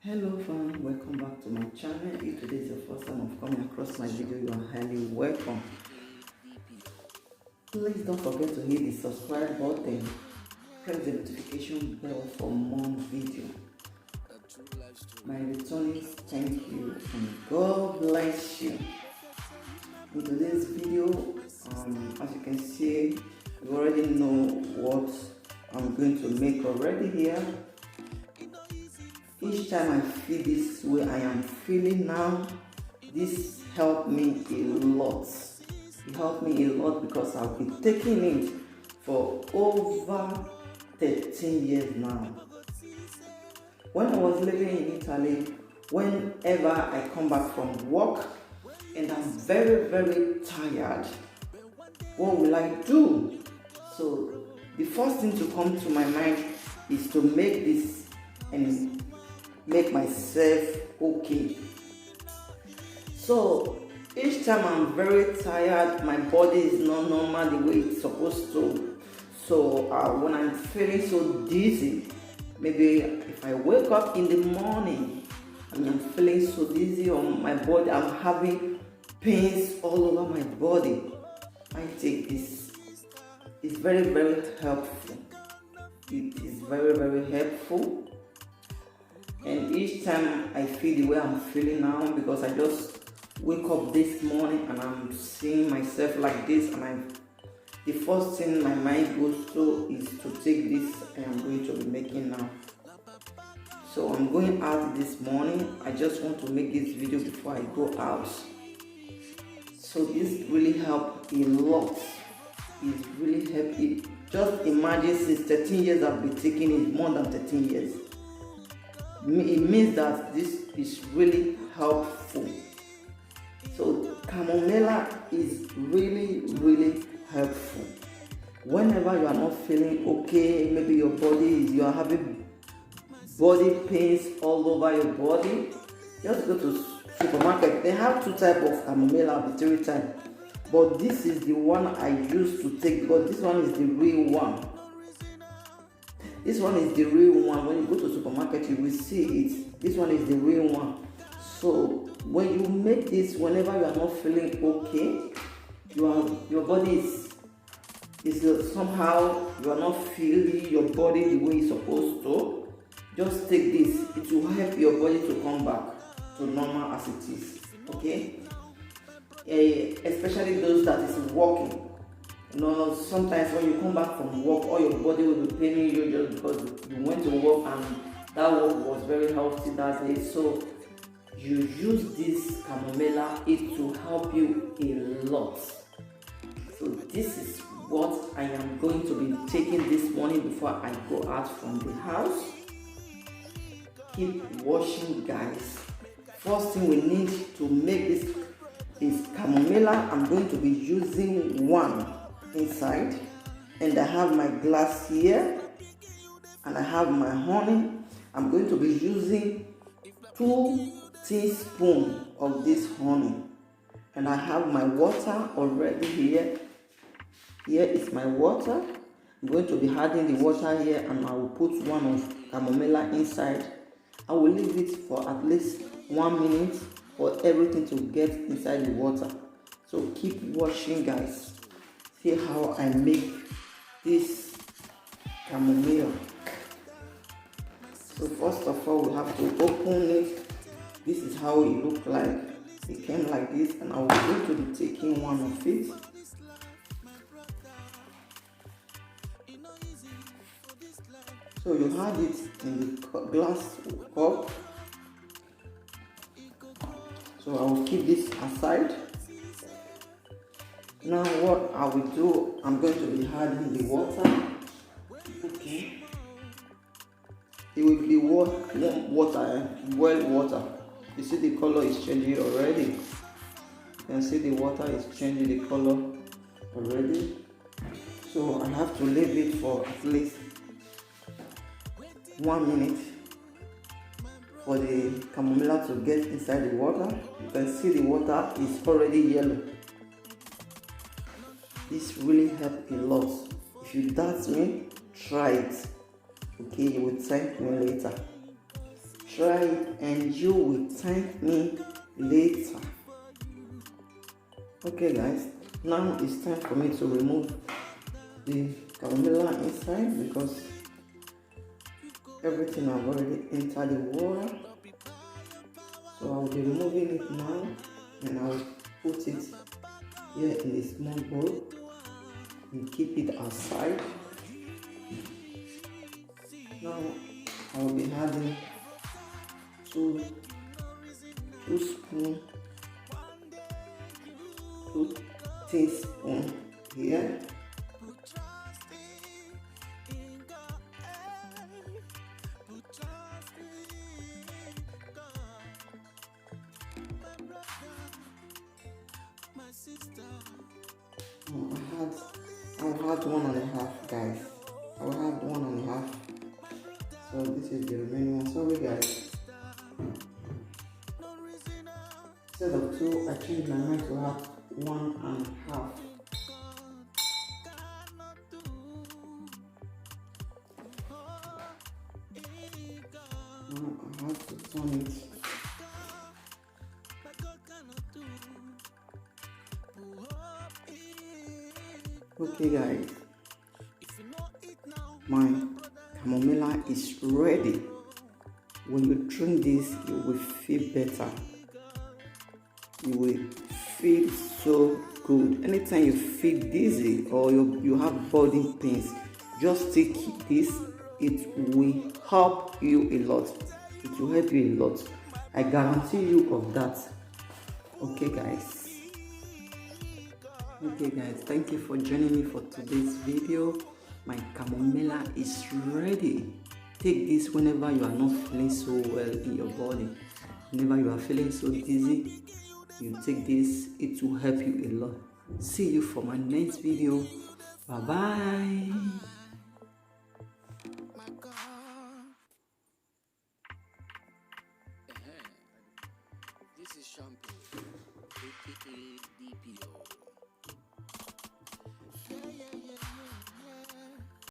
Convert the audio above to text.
Hello fam, welcome back to my channel. If today is the first time of coming across my video, you are highly welcome. Please don't forget to hit the subscribe button, press the notification bell for more video. My returnees, thank you and God bless you. In today's video, as you can see, you already know what I'm going to make already here. Each time I feel this way I am feeling now, this helped me a lot. It helped me a lot because I've been taking it for over 13 years now. When I was living in Italy, whenever I come back from work and I'm very tired, what will I do? So the first thing to come to my mind is to make this and make myself okay. So each time I'm very tired, my body is not normal the way it's supposed to. So when I'm feeling so dizzy, maybe if I wake up in the morning and I'm feeling so dizzy on my body, I'm having pains all over my body, I take this. It's very helpful. It is very helpful. And each time I feel the way I'm feeling now, because I just wake up this morning and I'm seeing myself like this, and the first thing my mind goes to is to take this I am going to be making now. So I'm going out this morning. I just want to make this video before I go out. So this really helped a lot. It really helped. Just imagine, since 13 years I've been taking it, more than 13 years. It means that this is really helpful. So chamomile is really helpful. Whenever you are not feeling okay, maybe you are having body pains all over your body, just go to supermarket. They have two types of chamomile or the three types, but this is the one I used to take because this one is the real one. This one is the real one. When you go to supermarket, you will see it. This one is the real one. So when you make this, whenever you are not feeling okay, your body is somehow you are not feeling your body the way it's supposed to. Just take this. It will help your body to come back to normal as it is. Okay. Especially those that is walking. Sometimes when you come back from work, all your body will be paining you just because you went to work and that work was very healthy that day. So you use this chamomile, it will help you a lot. So this is what I am going to be taking this morning before I go out from the house. Keep washing, guys. First thing we need to make this is chamomile. I'm going to be using one inside, and I have my glass here and I have my honey. I'm going to be using 2 teaspoons of this honey, and I have my water already here. Here is my water. I'm going to be adding the water here, and I will put one of chamomile inside. I will leave it for at least 1 minute for everything to get inside the water. So keep watching, guys. See how I make this chamomile. So first of all, we have to open it. This is how it looked like. It came like this, and I will going to be taking one of it. So you had it in the glass cup. So I will keep this aside. Now what I will do, I'm going to be adding the water. Okay. It will be warm water, boiled water. You see the color is changing already. You can see the water is changing the color already. So I have to leave it for at least 1 minute for the chamomile to get inside the water. You can see the water is already yellow. This really helped a lot. If you doubt me, try it. Okay, you will thank me later. try it and you will thank me later. Okay guys, now it's time for me to remove the chamomile inside because everything have already entered the water. So I will be removing it now and I will put it here in a small bowl and keep it aside. Now I will be adding two teaspoons here. I'll add 1.5 guys. I'll add 1.5. So this is the remaining one. Sorry guys. Instead of 2, I changed my mind to have 1.5. Now I have to turn it. Okay guys, my chamomile is ready. When you drink this, you will feel better. You will feel so good. Anytime you feel dizzy or you have body pains, just take this. It will help you a lot. It will help you a lot. I guarantee you of that. Okay guys. Okay guys, thank you for joining me for today's video. My chamomile is ready. Take this whenever you are not feeling so well in your body. Whenever you are feeling so dizzy, you take this. It will help you a lot. See you for my next video. Bye bye. This is Champion, aka DPO.